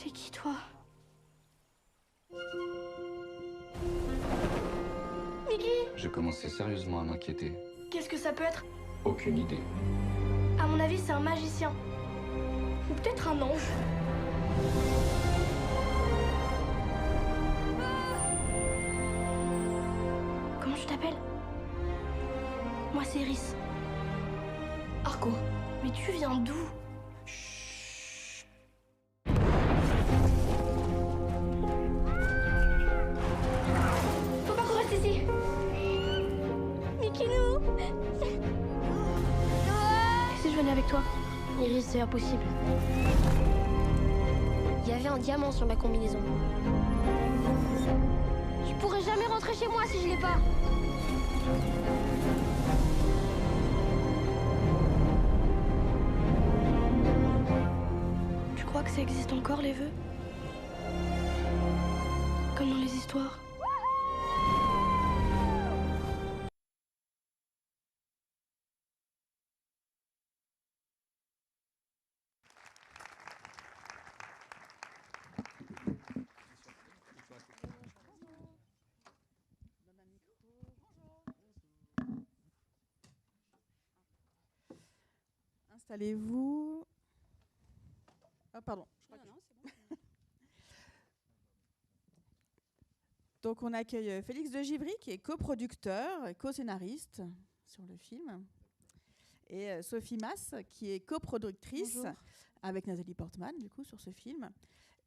T'es qui, toi? Mickey! Je commençais sérieusement à m'inquiéter. Qu'est-ce que ça peut être? Aucune idée. À mon avis, c'est un magicien. Ou peut-être un ange. Comment tu t'appelles? Moi, c'est Iris. Arco. Mais tu viens d'où? Chut. Faut pas qu'on reste ici. Mikinou. Et si je venais avec toi? Iris, c'est impossible. Il y avait un diamant sur ma combinaison. Je pourrais jamais rentrer chez moi si je l'ai pas. Tu crois que ça existe encore, les vœux? Comme dans les histoires. Installez-vous. Ah, pardon. Non, c'est bon. Donc, on accueille Félix de Givry, qui est coproducteur et co-scénariste sur le film. Et Sophie Masse, qui est coproductrice avec Nathalie Portman, du coup, sur ce film.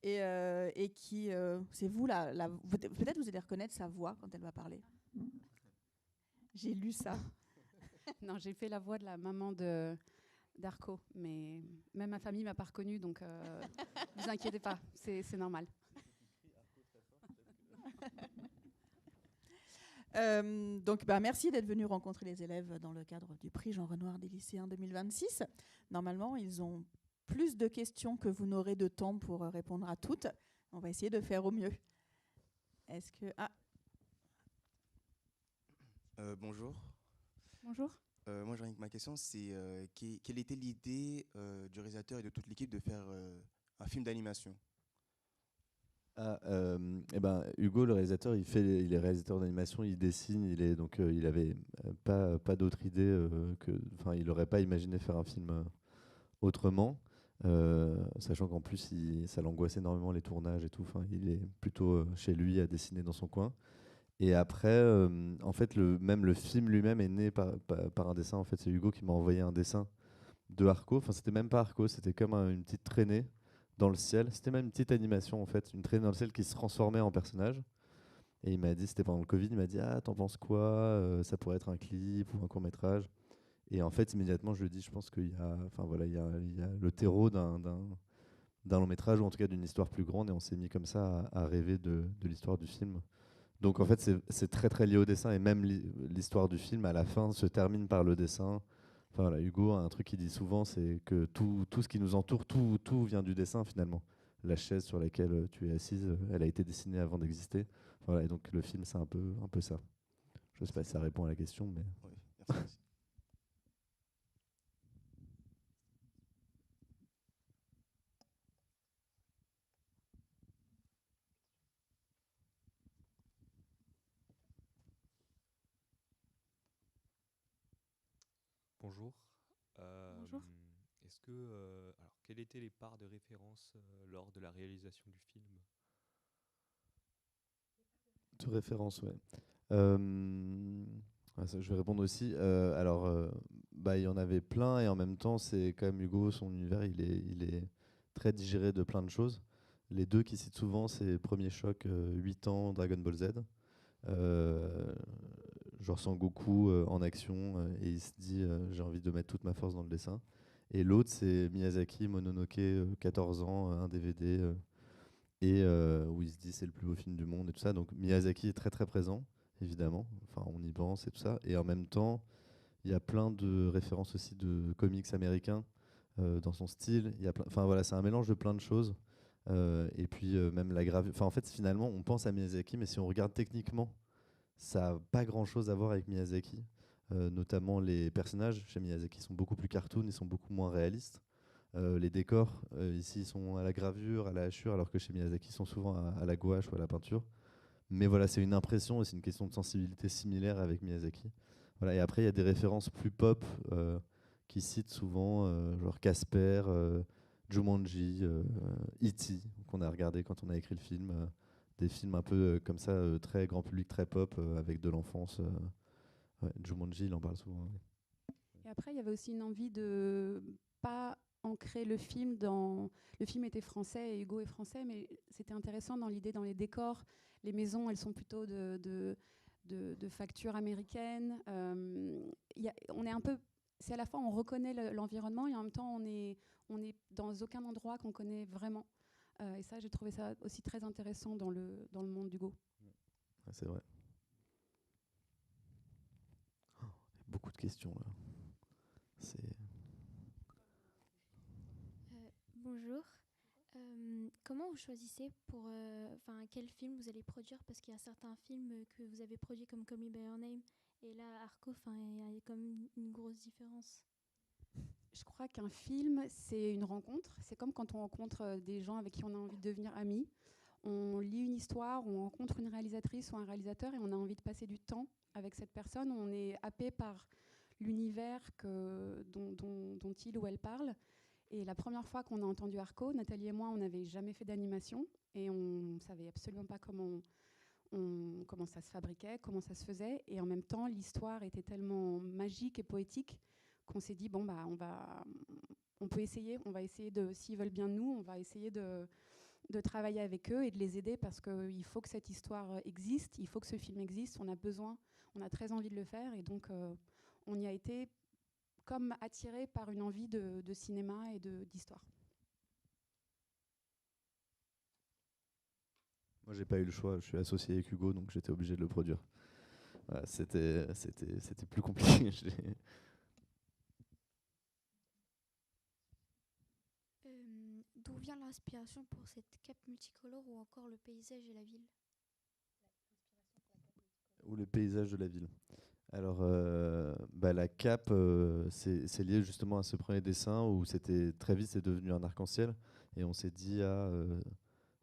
Et qui, c'est vous, peut-être vous allez reconnaître sa voix quand elle va parler. J'ai lu ça. Non, j'ai fait la voix de la maman d'Arco, mais même ma famille m'a pas reconnue, donc vous inquiétez pas, c'est normal. Donc, merci d'être venu rencontrer les élèves dans le cadre du prix Jean Renoir des lycéens 2026. Normalement, ils ont plus de questions que vous n'aurez de temps pour répondre à toutes. On va essayer de faire au mieux. Est-ce que... Bonjour. Bonjour. Moi, ma question, c'est quelle était l'idée du réalisateur et de toute l'équipe de faire un film d'animation? Hugo, le réalisateur, il est réalisateur d'animation, il dessine, il avait pas d'autre idée il n'aurait pas imaginé faire un film autrement, sachant qu'en plus ça l'angoisse énormément les tournages et tout. Enfin, il est plutôt chez lui à dessiner dans son coin. Et après, en fait, même le film lui-même est né par un dessin. En fait, c'est Hugo qui m'a envoyé un dessin de Arco. Enfin, c'était même pas Arco, c'était comme une petite traînée dans le ciel. C'était même une petite animation, en fait, une traînée dans le ciel qui se transformait en personnage. Et il m'a dit, c'était pendant le Covid, il m'a dit, ah, t'en penses quoi? Ça pourrait être un clip ou un court-métrage. Et en fait, immédiatement, je lui ai dit, je pense qu'il y a, il y a le terreau d'un long-métrage, ou en tout cas d'une histoire plus grande. Et on s'est mis comme ça à rêver de l'histoire du film. Donc en fait, c'est très très lié au dessin, et même l'histoire du film à la fin se termine par le dessin. Enfin voilà, Hugo, un truc qu'il dit souvent, c'est que tout ce qui nous entoure, tout vient du dessin finalement. La chaise sur laquelle tu es assise, elle a été dessinée avant d'exister. Enfin, voilà, et donc le film, c'est un peu ça. Je sais pas si ça répond à la question, mais... Oui, merci. Bonjour. Bonjour. Est-ce que, alors, quelles étaient les parts de référence lors de la réalisation du film? De référence, ouais. Ça, je vais répondre aussi. Il y en avait plein, et en même temps, c'est quand même Hugo, son univers, il est très digéré de plein de choses. Les deux qui citent souvent, c'est Premier Choc, 8 ans, Dragon Ball Z. Je ressens Goku en action, et il se dit j'ai envie de mettre toute ma force dans le dessin. Et l'autre, c'est Miyazaki, Mononoke, 14 ans, un DVD, où il se dit c'est le plus beau film du monde et tout ça. Donc Miyazaki est très très présent, évidemment. Enfin, on y pense et tout ça. Et en même temps, il y a plein de références aussi de comics américains dans son style. Enfin voilà, c'est un mélange de plein de choses. Et puis même la gravure. Enfin, en fait, finalement, on pense à Miyazaki, mais si on regarde techniquement, ça n'a pas grand-chose à voir avec Miyazaki. Notamment les personnages chez Miyazaki sont beaucoup plus cartoon, ils sont beaucoup moins réalistes. Les décors, ici, ils sont à la gravure, à la hachure, alors que chez Miyazaki, ils sont souvent à la gouache ou à la peinture. Mais voilà, c'est une impression et c'est une question de sensibilité similaire avec Miyazaki. Voilà, et après, il y a des références plus pop qui citent souvent, genre Casper, Jumanji, E.T., qu'on a regardé quand on a écrit le film. Des films un peu comme ça, très grand public, très pop, avec de l'enfance. Ouais, Jumanji, il en parle souvent. Ouais. Et après, il y avait aussi une envie de pas ancrer le film dans... Le film était français et Hugo est français, mais c'était intéressant dans l'idée, dans les décors. Les maisons, elles sont plutôt de facture américaine. On est un peu... C'est à la fois, on reconnaît l'environnement et en même temps, on est dans aucun endroit qu'on connaît vraiment. Et ça, j'ai trouvé ça aussi très intéressant dans le monde d'Hugo. Ouais, c'est vrai. Oh, beaucoup de questions là. C'est... Bonjour. Comment vous choisissez pour quel film vous allez produire? Parce qu'il y a certains films que vous avez produits comme Call Me By Your Name et là Arco, il y a quand même une grosse différence. Je crois qu'un film, c'est une rencontre. C'est comme quand on rencontre des gens avec qui on a envie de devenir amis. On lit une histoire, on rencontre une réalisatrice ou un réalisateur et on a envie de passer du temps avec cette personne. On est happé par l'univers dont il ou elle parle. Et la première fois qu'on a entendu Arco, Nathalie et moi, on n'avait jamais fait d'animation et on ne savait absolument pas comment ça se fabriquait, comment ça se faisait. Et en même temps, l'histoire était tellement magique et poétique qu'on s'est dit, on peut essayer, on va essayer s'ils veulent bien de nous, on va essayer de travailler avec eux et de les aider parce qu'il faut que cette histoire existe, il faut que ce film existe, on a besoin, on a très envie de le faire et donc on y a été comme attiré par une envie de cinéma et d'histoire. Moi, j'ai pas eu le choix. Je suis associé avec Hugo, donc j'étais obligé de le produire. Voilà, c'était plus compliqué. D'où vient l'inspiration pour cette cape multicolore ou encore le paysage et la ville? Ou le paysage de la ville. Alors, la cape, c'est lié justement à ce premier dessin où c'était très vite, c'est devenu un arc-en-ciel. Et on s'est dit,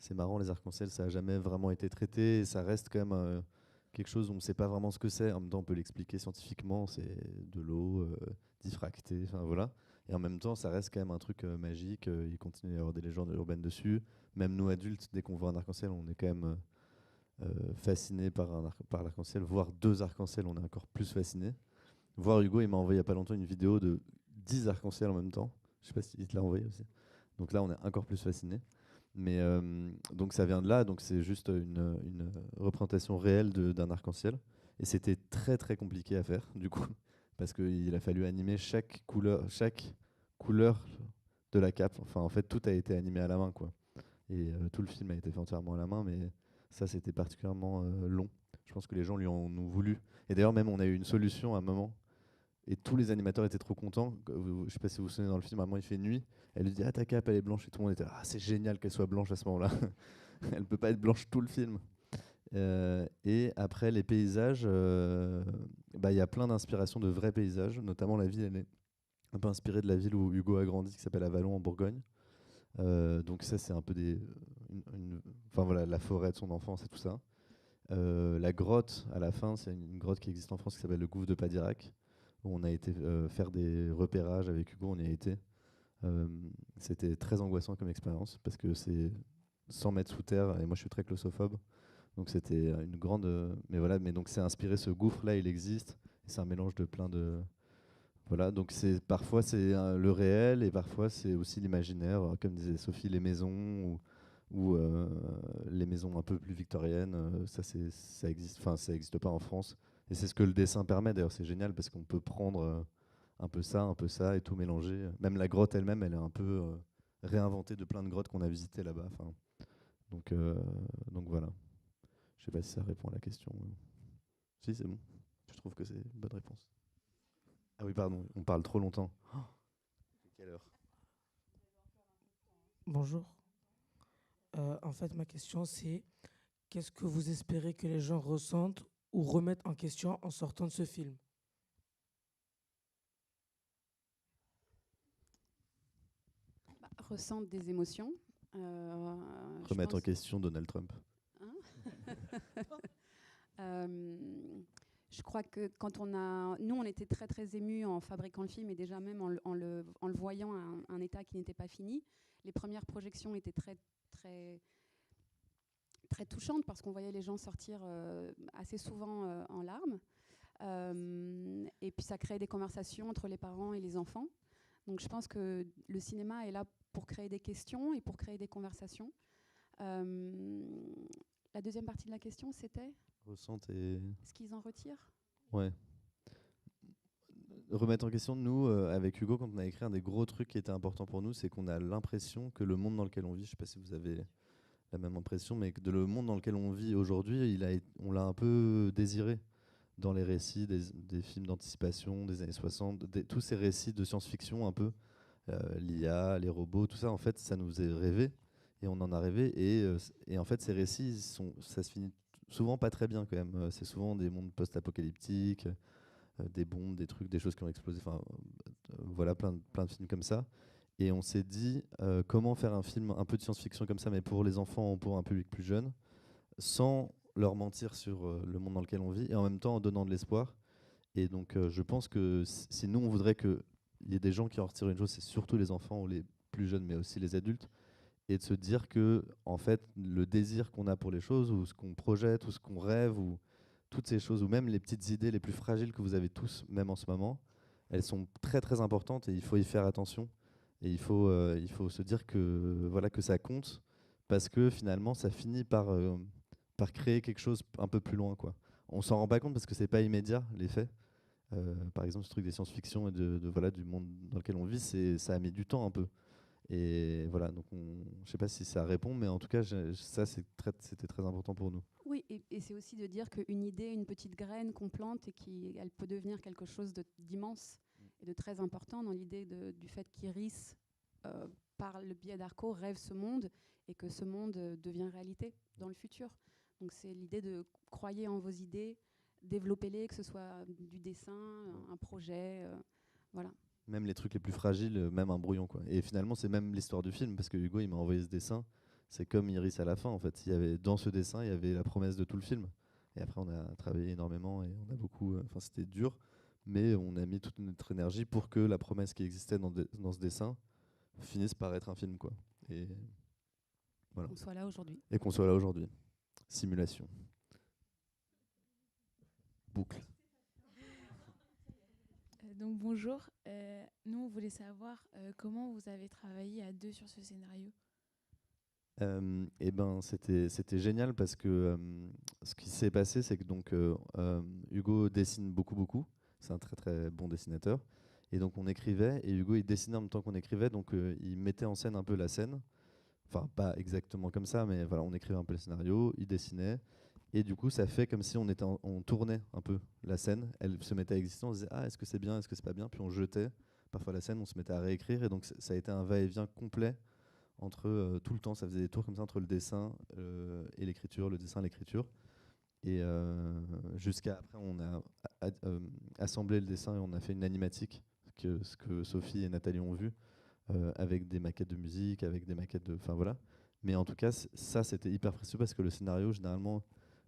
c'est marrant, les arcs-en-ciel, ça n'a jamais vraiment été traité. Et ça reste quand même quelque chose où on ne sait pas vraiment ce que c'est. En même temps, on peut l'expliquer scientifiquement, c'est de l'eau diffractée, enfin voilà. Et en même temps, ça reste quand même un truc magique. Il continue à y avoir des légendes urbaines dessus. Même nous, adultes, dès qu'on voit un arc-en-ciel, on est quand même fasciné par l'arc-en-ciel. Voir deux arcs-en-ciel, on est encore plus fasciné. Voir Hugo, il m'a envoyé il n'y a pas longtemps une vidéo de 10 arcs-en-ciel en même temps. Je ne sais pas s'il te l'a envoyé aussi. Donc là, on est encore plus fasciné. Mais donc ça vient de là. Donc c'est juste une représentation réelle d'un arc-en-ciel. Et c'était très très compliqué à faire, du coup, parce qu'il a fallu animer chaque couleur de la cape. Enfin, en fait, tout a été animé à la main, quoi. Et tout le film a été fait entièrement à la main, mais ça, c'était particulièrement long. Je pense que les gens lui en ont voulu. Et d'ailleurs, même, on a eu une solution à un moment. Et tous les animateurs étaient trop contents. Je ne sais pas si vous vous souvenez, dans le film, à un moment, il fait nuit. Elle lui dit, ta cape, elle est blanche. Et tout le monde était, c'est génial qu'elle soit blanche à ce moment-là. Elle ne peut pas être blanche tout le film. Et après, les paysages, y a plein d'inspirations de vrais paysages. Notamment, la ville, elle est un peu inspirée de la ville où Hugo a grandi, qui s'appelle Avallon, en Bourgogne. Donc ça, c'est un peu la forêt de son enfance et tout ça. La grotte, à la fin, c'est une grotte qui existe en France qui s'appelle le Gouffre de Padirac, où on a été faire des repérages avec Hugo, on y a été. C'était très angoissant comme expérience, parce que c'est 100 mètres sous terre, et moi je suis très claustrophobe. Donc c'était une grande... mais donc c'est inspiré, ce gouffre-là, il existe, et c'est un mélange de plein de... Voilà, donc parfois c'est le réel et parfois c'est aussi l'imaginaire, comme disait Sophie, les maisons ou les maisons un peu plus victoriennes, ça existe, enfin ça n'existe pas en France. Et c'est ce que le dessin permet, d'ailleurs c'est génial parce qu'on peut prendre un peu ça et tout mélanger. Même la grotte elle-même, elle est un peu réinventée de plein de grottes qu'on a visitées là-bas. Donc voilà. Je sais pas si ça répond à la question. Si, c'est bon. Je trouve que c'est une bonne réponse. Ah oui, pardon, on parle trop longtemps. Oh, quelle heure? Bonjour. En fait, ma question, c'est qu'est-ce que vous espérez que les gens ressentent ou remettent en question en sortant de ce film? ressentent des émotions. Remettre en question Donald Trump. Je crois que nous, on était très très émus en fabriquant le film et déjà même en le voyant à un état qui n'était pas fini. Les premières projections étaient très très très touchantes parce qu'on voyait les gens sortir assez souvent en larmes. Et puis ça créait des conversations entre les parents et les enfants. Donc je pense que le cinéma est là pour créer des questions et pour créer des conversations. La deuxième partie de la question, c'était Ressentent et... ce qu'ils en retirent. Ouais. Remettre en question, nous, avec Hugo, quand on a écrit, un des gros trucs qui était important pour nous, c'est qu'on a l'impression que le monde dans lequel on vit, je ne sais pas si vous avez la même impression, mais que le monde dans lequel on vit aujourd'hui, on l'a un peu désiré dans les récits des films d'anticipation des années 60, tous ces récits de science-fiction un peu, l'IA, les robots, tout ça, en fait, ça nous faisait rêver, et on en a rêvé, et en fait, ces récits, ça se finit souvent pas très bien quand même. C'est souvent des mondes post-apocalyptiques, des bombes, des trucs, des choses qui ont explosé, enfin voilà, plein de films comme ça. Et on s'est dit comment faire un film un peu de science-fiction comme ça, mais pour les enfants ou pour un public plus jeune, sans leur mentir sur le monde dans lequel on vit, et en même temps en donnant de l'espoir. Et donc je pense que si nous on voudrait qu'il y ait des gens qui en retirent une chose, c'est surtout les enfants ou les plus jeunes, mais aussi les adultes, et de se dire que en fait le désir qu'on a pour les choses, ou ce qu'on projette, ou ce qu'on rêve, ou toutes ces choses, ou même les petites idées les plus fragiles que vous avez tous, même en ce moment, elles sont très très importantes et il faut y faire attention. Et il faut se dire que, voilà, que ça compte, parce que finalement ça finit par créer quelque chose un peu plus loin, quoi. On s'en rend pas compte parce que c'est pas immédiat, l'effet. Par exemple, ce truc des science-fiction et voilà, du monde dans lequel on vit, ça a mis du temps un peu. Et voilà, donc je sais pas si ça répond, mais en tout cas, ça c'était très important pour nous. Oui, et c'est aussi de dire qu'une idée, une petite graine qu'on plante, et elle peut devenir quelque chose d'immense et de très important dans l'idée du fait qu'Iris, par le biais d'Arco, rêve ce monde et que ce monde devient réalité dans le futur. Donc c'est l'idée de croyer en vos idées, développez-les, que ce soit du dessin, un projet, voilà. Même les trucs les plus fragiles, même un brouillon, quoi. Et finalement, c'est même l'histoire du film, parce que Hugo, il m'a envoyé ce dessin. C'est comme Iris à la fin, en fait. Dans ce dessin, il y avait la promesse de tout le film. Et après, on a travaillé énormément et on a beaucoup. Enfin, c'était dur, mais on a mis toute notre énergie pour que la promesse qui existait dans ce dessin finisse par être un film, quoi. Et voilà. Qu'on soit là aujourd'hui. Et qu'on soit là aujourd'hui. Simulation. Boucle. Donc bonjour, nous on voulait savoir comment vous avez travaillé à deux sur ce scénario. Et ben c'était génial parce que ce qui s'est passé, c'est que donc Hugo dessine beaucoup. C'est un très très bon dessinateur. Et donc on écrivait et Hugo il dessinait en même temps qu'on écrivait, donc il mettait en scène un peu la scène. Enfin pas exactement comme ça, mais voilà, on écrivait un peu le scénario, il dessinait. Et du coup, ça fait comme si on tournait un peu la scène. Elle se mettait à exister, on se disait est-ce que c'est bien, est-ce que c'est pas bien, puis on jetait parfois la scène, on se mettait à réécrire, et donc ça a été un va-et-vient complet entre tout le temps, ça faisait des tours comme ça entre le dessin et l'écriture, le dessin et l'écriture. Et jusqu'à après, on a assemblé le dessin et on a fait une animatique, ce que Sophie et Nathalie ont vu, avec des maquettes de musique, avec des maquettes de... Enfin voilà. Mais en tout cas, ça, c'était hyper précieux parce que le scénario, généralement,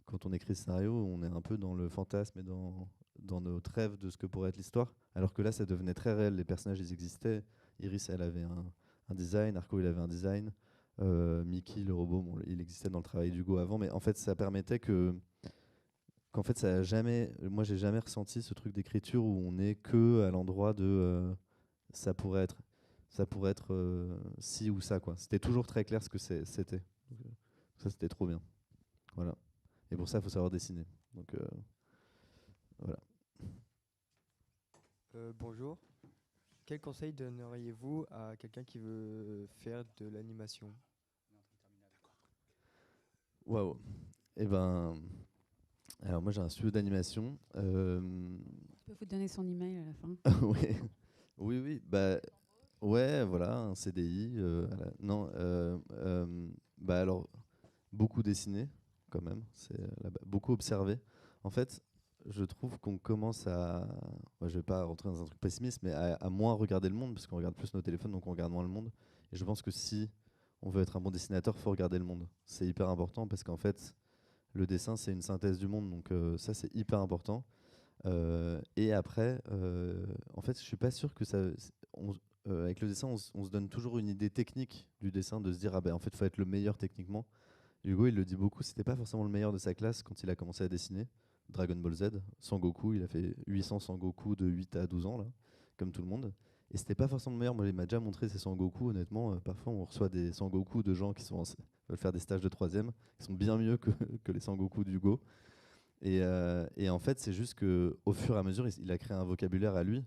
quand on écrit le scénario, on est un peu dans le fantasme et dans notre rêve de ce que pourrait être l'histoire. Alors que là, ça devenait très réel. Les personnages, ils existaient. Iris, elle avait un design. Arco, il avait un design. Mickey, le robot, bon, il existait dans le travail d'Hugo avant. Mais en fait, ça permettait qu'en fait, ça a jamais... Moi, j'ai jamais ressenti ce truc d'écriture où on est que à l'endroit de... ça pourrait être ci ou ça, quoi. C'était toujours très clair ce que c'était. Donc, ça, c'était trop bien. Voilà. Et pour ça, il faut savoir dessiner. Donc, voilà. Bonjour. Quel conseil donneriez-vous à quelqu'un qui veut faire de l'animation? Waouh. Eh ben, alors moi, j'ai un studio d'animation. Je peux vous donner son email à la fin. Oui. Bah, ouais, voilà, un CDI. Non, bah alors, beaucoup dessiner, quand même. C'est beaucoup observer. En fait, je trouve qu'on commence à... je vais pas rentrer dans un truc pessimiste, mais à moins regarder le monde, parce qu'on regarde plus nos téléphones, donc on regarde moins le monde. Et je pense que si on veut être un bon dessinateur, il faut regarder le monde. C'est hyper important parce qu'en fait, le dessin, c'est une synthèse du monde. Donc ça, c'est hyper important. Et après, en fait, je suis pas sûr que ça... avec le dessin, on se donne toujours une idée technique du dessin, de se dire, ah ben en fait, il faut être le meilleur techniquement. Hugo, il le dit beaucoup, c'était pas forcément le meilleur de sa classe quand il a commencé à dessiner. Dragon Ball Z, Sangoku, il a fait 800 Sangoku de 8 à 12 ans, là, comme tout le monde. Et c'était pas forcément le meilleur. Moi, il m'a déjà montré ses Sangoku, honnêtement. Parfois, on reçoit des Sangoku de gens qui veulent faire des stages de 3e, qui sont bien mieux que les Sangoku d'Hugo. Et en fait, c'est juste qu'au fur et à mesure, il a créé un vocabulaire à lui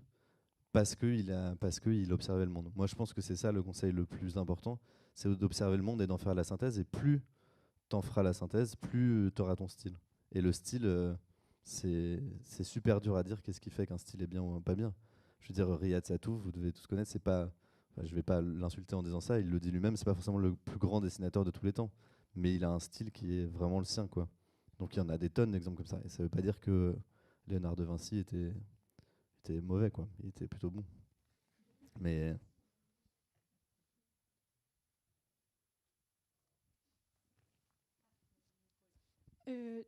parce qu'il observait le monde. Moi, je pense que c'est ça le conseil le plus important, c'est d'observer le monde et d'en faire la synthèse. Et plus t'en feras la synthèse, plus t'auras ton style. Et le style, c'est super dur à dire qu'est-ce qui fait qu'un style est bien ou pas bien. Je veux dire, Riyad Sattouf, vous devez tous connaître, c'est pas... Enfin, je vais pas l'insulter en disant ça, il le dit lui-même, c'est pas forcément le plus grand dessinateur de tous les temps, mais il a un style qui est vraiment le sien, quoi. Donc il y en a des tonnes d'exemples comme ça. Et ça veut pas dire que Léonard de Vinci était mauvais, quoi. Il était plutôt bon. Mais...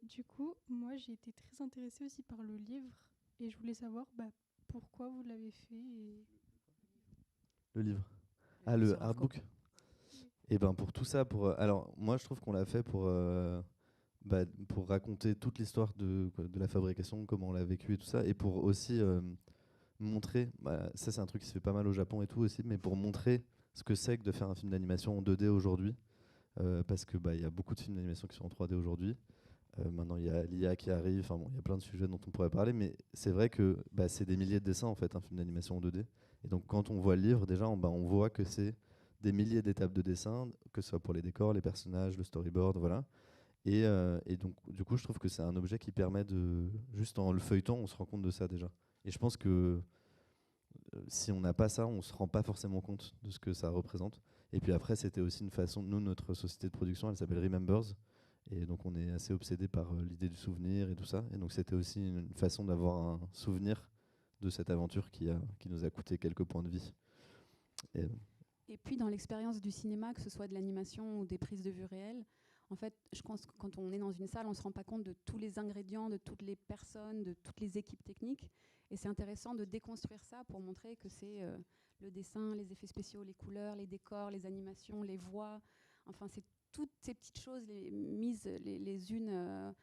Du coup, moi j'ai été très intéressée aussi par le livre et je voulais savoir pourquoi vous l'avez fait. Le livre. Ah, le artbook. Et ben pour tout ça, alors moi je trouve qu'on l'a fait pour raconter toute l'histoire de la fabrication, comment on l'a vécu et tout ça, et pour aussi montrer, ça c'est un truc qui se fait pas mal au Japon et tout aussi, mais pour montrer ce que c'est que de faire un film d'animation en 2D aujourd'hui, parce que il y a beaucoup de films d'animation qui sont en 3D aujourd'hui. Maintenant il y a l'IA qui arrive, enfin bon, il y a plein de sujets dont on pourrait parler, mais c'est vrai que c'est des milliers de dessins en fait, un film d'animation en 2D. Et donc quand on voit le livre, déjà on voit que c'est des milliers d'étapes de dessin, que ce soit pour les décors, les personnages, le storyboard, voilà. Et donc du coup je trouve que c'est un objet qui permet de, juste en le feuilletant, on se rend compte de ça déjà. Et je pense que si on n'a pas ça, on se rend pas forcément compte de ce que ça représente. Et puis après c'était aussi une façon, nous notre société de production elle s'appelle Remembers. Et donc on est assez obsédé par l'idée du souvenir et tout ça. Et donc c'était aussi une façon d'avoir un souvenir de cette aventure qui nous a coûté quelques points de vie. Et puis dans l'expérience du cinéma, que ce soit de l'animation ou des prises de vue réelles, en fait, je pense que quand on est dans une salle, on ne se rend pas compte de tous les ingrédients, de toutes les personnes, de toutes les équipes techniques. Et c'est intéressant de déconstruire ça pour montrer que c'est le dessin, les effets spéciaux, les couleurs, les décors, les animations, les voix. Enfin, c'est toutes ces petites choses mises les unes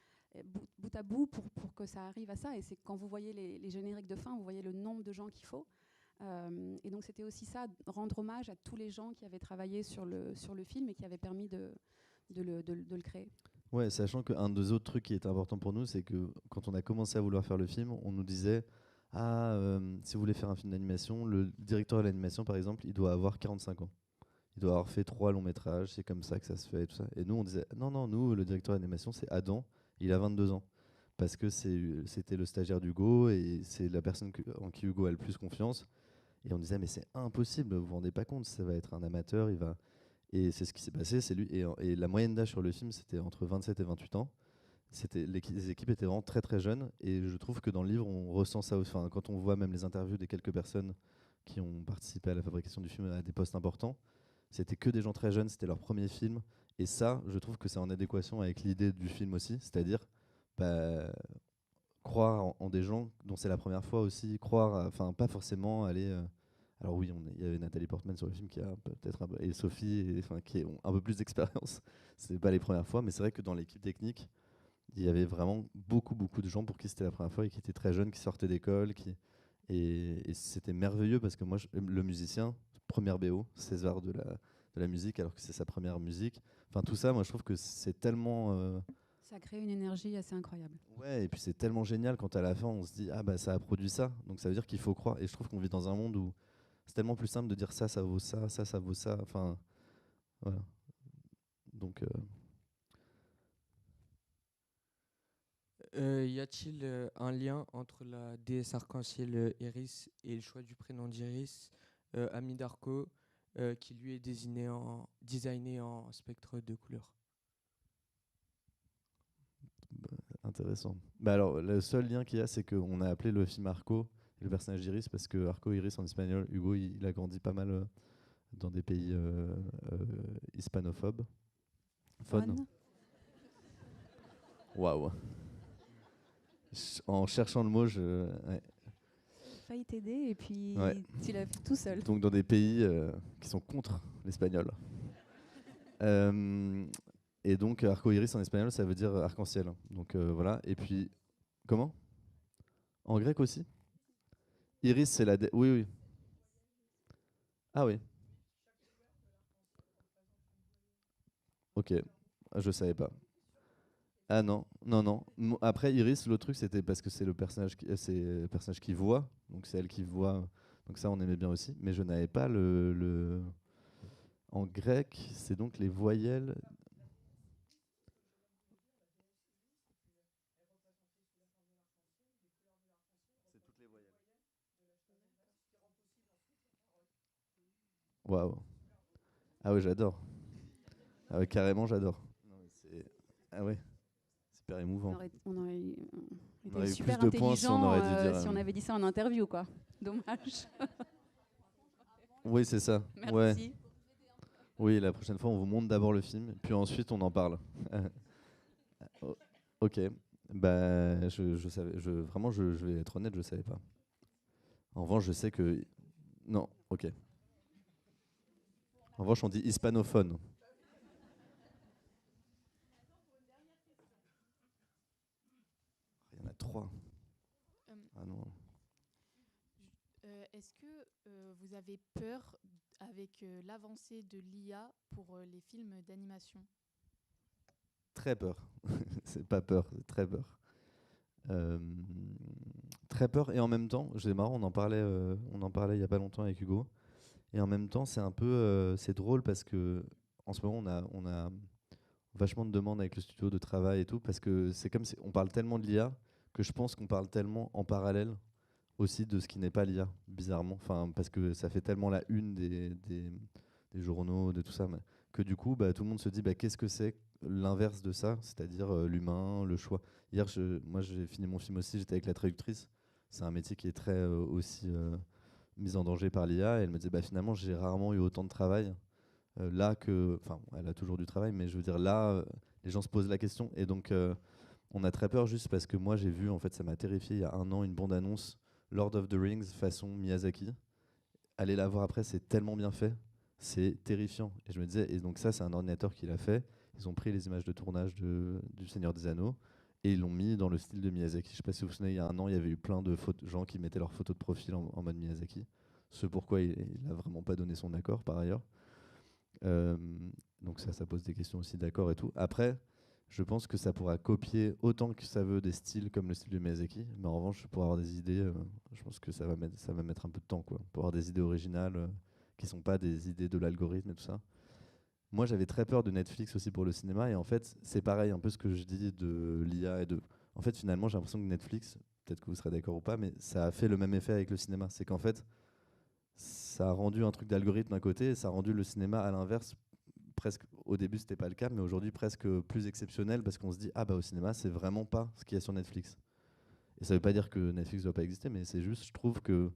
bout à bout pour que ça arrive à ça. Et c'est quand vous voyez les génériques de fin, vous voyez le nombre de gens qu'il faut. Et donc c'était aussi ça, rendre hommage à tous les gens qui avaient travaillé sur le film et qui avaient permis de le créer. Ouais, sachant qu'un des autres trucs qui était important pour nous, c'est que quand on a commencé à vouloir faire le film, on nous disait si vous voulez faire un film d'animation, le directeur de l'animation par exemple, il doit avoir 45 ans. Il doit avoir fait 3 longs métrages, c'est comme ça que ça se fait et tout ça. Et nous on disait non, nous le directeur d'animation c'est Adam, il a 22 ans. Parce que c'était le stagiaire d'Hugo et c'est la personne en qui Hugo a le plus confiance. Et on disait mais c'est impossible, vous vous rendez pas compte, ça va être un amateur, il va... Et c'est ce qui s'est passé, c'est lui. Et la moyenne d'âge sur le film, c'était entre 27 et 28 ans. Les équipes étaient vraiment très très jeunes. Et je trouve que dans le livre, on ressent ça. Enfin, quand on voit même les interviews des quelques personnes qui ont participé à la fabrication du film à des postes importants, c'était que des gens très jeunes, c'était leur premier film. Et ça, je trouve que c'est en adéquation avec l'idée du film aussi. C'est-à-dire croire en des gens dont c'est la première fois aussi. Enfin, pas forcément aller... Alors oui, il y avait Nathalie Portman sur le film qui a peut-être et Sophie, qui ont un peu plus d'expérience. C'est pas les premières fois, mais c'est vrai que dans l'équipe technique, il y avait vraiment beaucoup de gens pour qui c'était la première fois et qui étaient très jeunes, qui sortaient d'école, et c'était merveilleux parce que moi, le musicien, première BO, César de la musique, alors que c'est sa première musique. Enfin tout ça, moi je trouve que c'est tellement ça crée une énergie assez incroyable. Ouais, et puis c'est tellement génial quand à la fin on se dit ça a produit ça, donc ça veut dire qu'il faut croire. Et je trouve qu'on vit dans un monde où c'est tellement plus simple de dire ça vaut ça, ça vaut ça. Enfin, voilà. Donc. Y a-t-il un lien entre la déesse arc-en-ciel Iris et le choix du prénom d'Iris, ami d'Arco, qui lui est designé en spectre de couleurs? Intéressant. Alors, le seul lien qu'il y a, c'est qu'on a appelé le film Arco, le personnage d'Iris, parce que Arco Iris en espagnol, Hugo, il a grandi pas mal dans des pays hispanophobes. Fun. Waouh. En cherchant le mot, ouais. J'ai failli t'aider et puis Ouais. tu l'as fait tout seul. Donc dans des pays qui sont contre l'espagnol. Et donc arco-iris en espagnol, ça veut dire arc-en-ciel. Donc voilà. Et puis, comment? En grec aussi? Iris, c'est la... Oui, oui. Ah oui. Ok, je savais pas. Ah non, non, non. Après, Iris, l'autre truc, c'était parce que c'est c'est le personnage qui voit. Donc c'est elle qui voit. Donc ça, on aimait bien aussi. Mais je n'avais pas le... En grec, c'est donc les voyelles... Waouh. Ah oui, j'adore. Ah ouais, carrément, j'adore. Ah ouais, super émouvant. On aurait On aurait eu super plus de points si on aurait dû dire, si on avait dit ça en interview, quoi. Dommage. Oui, c'est ça. Merci. Ouais. Oui, la prochaine fois, on vous montre d'abord le film, puis ensuite on en parle. Ok. Bah, je savais, vraiment, je vais être honnête, je savais pas. En revanche, je sais que... Non, ok. En revanche, on dit hispanophone. Il y en a 3. Ah non. Est-ce que vous avez peur avec l'avancée de l'IA pour les films d'animation? Très peur. C'est pas peur, c'est très peur. Très peur, et en même temps, c'est marrant, on en parlait il y a pas longtemps avec Hugo. Et en même temps, c'est un peu, c'est drôle parce que en ce moment, on a vachement de demandes avec le studio de travail et tout, parce que c'est comme si on parle tellement de l'IA que je pense qu'on parle tellement en parallèle aussi de ce qui n'est pas l'IA, bizarrement. Enfin, parce que ça fait tellement la une des journaux, de tout ça, que du coup, bah, tout le monde se dit, bah, qu'est-ce que c'est l'inverse de ça, c'est-à-dire l'humain, le choix. Hier, moi, j'ai fini mon film aussi, j'étais avec la traductrice. C'est un métier qui est très aussi mise en danger par l'IA, et elle me disait, bah, finalement, j'ai rarement eu autant de travail là que... Enfin, elle a toujours du travail, mais je veux dire, là, les gens se posent la question. Et donc, on a très peur juste parce que moi, j'ai vu, en fait, ça m'a terrifié il y a 1 an, une bande-annonce Lord of the Rings façon Miyazaki. Allez la voir après, c'est tellement bien fait. C'est terrifiant. Et je me disais, et donc ça, c'est un ordinateur qui l'a fait. Ils ont pris les images de tournage du Seigneur des Anneaux et ils l'ont mis dans le style de Miyazaki. Je ne sais pas si vous vous souvenez, il y a 1 an, il y avait eu plein de gens qui mettaient leurs photos de profil en mode Miyazaki. Ce pourquoi il n'a vraiment pas donné son accord, par ailleurs. Donc ça pose des questions aussi d'accord et tout. Après, je pense que ça pourra copier autant que ça veut des styles comme le style de Miyazaki, mais en revanche, pour avoir des idées, je pense que ça va mettre un peu de temps, quoi, pour avoir des idées originales qui sont pas des idées de l'algorithme et tout ça. Moi, j'avais très peur de Netflix aussi pour le cinéma, et en fait, c'est pareil, un peu ce que je dis de l'IA et de... En fait, finalement, j'ai l'impression que Netflix, peut-être que vous serez d'accord ou pas, mais ça a fait le même effet avec le cinéma. C'est qu'en fait, ça a rendu un truc d'algorithme d'un côté, et ça a rendu le cinéma à l'inverse. Presque, au début, c'était pas le cas, mais aujourd'hui, presque plus exceptionnel, parce qu'on se dit, ah bah au cinéma, c'est vraiment pas ce qu'il y a sur Netflix. Et ça veut pas dire que Netflix doit pas exister, mais c'est juste, je trouve que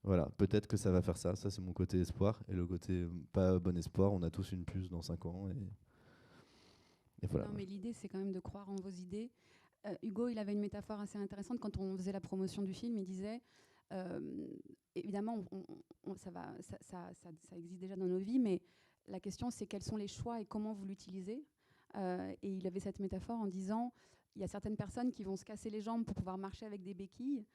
voilà, peut-être que ça va faire ça. Ça, c'est mon côté espoir. Et le côté pas bon espoir, on a tous une puce dans 5 ans. Et voilà. Non, mais l'idée, c'est quand même de croire en vos idées. Hugo, il avait une métaphore assez intéressante quand on faisait la promotion du film. Il disait, évidemment, ça existe déjà dans nos vies, mais la question, c'est quels sont les choix et comment vous l'utilisez. Et il avait cette métaphore en disant, il y a certaines personnes qui vont se casser les jambes pour pouvoir marcher avec des béquilles.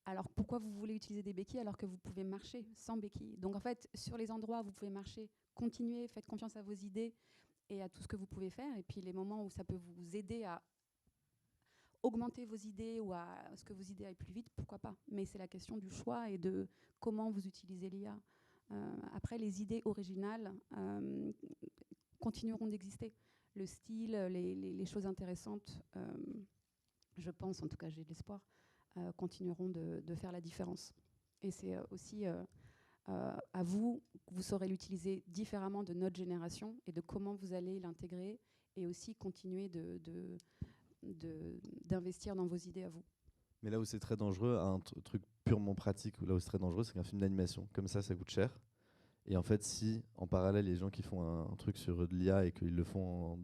Alors pourquoi vous voulez utiliser des béquilles alors que vous pouvez marcher sans béquilles? Donc en fait, sur les endroits où vous pouvez marcher, continuez, faites confiance à vos idées et à tout ce que vous pouvez faire. Et puis les moments où ça peut vous aider à augmenter vos idées ou à ce que vos idées aillent plus vite, pourquoi pas? Mais c'est la question du choix et de comment vous utilisez l'IA. Après, les idées originales continueront d'exister. Le style, les choses intéressantes, je pense, en tout cas j'ai de l'espoir, continueront de faire la différence. Et c'est aussi à vous, vous saurez l'utiliser différemment de notre génération et de comment vous allez l'intégrer et aussi continuer d'investir dans vos idées à vous. Mais là où c'est très dangereux, un truc purement pratique, là où c'est très dangereux, c'est qu'un film d'animation, comme ça coûte cher. Et en fait, si en parallèle, les gens qui font un truc sur de l'IA et qu'ils le font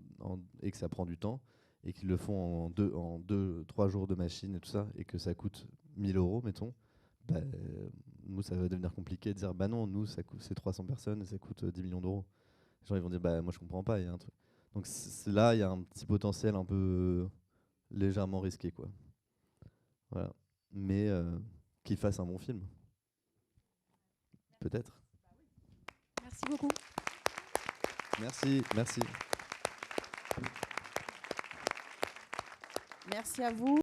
et que ça prend du temps, et qu'ils le font en 2-3 jours de machine et tout ça, et que ça coûte 1000 euros, mettons, bah, nous, ça va devenir compliqué de dire, bah non, nous, c'est 300 personnes et ça coûte 10 millions d'euros. Les gens, ils vont dire, bah moi, je comprends pas, il y a un truc. Donc là, il y a un petit potentiel un peu légèrement risqué, quoi. Voilà. Mais qu'il fasse un bon film. Peut-être. Merci beaucoup. Merci. Merci à vous.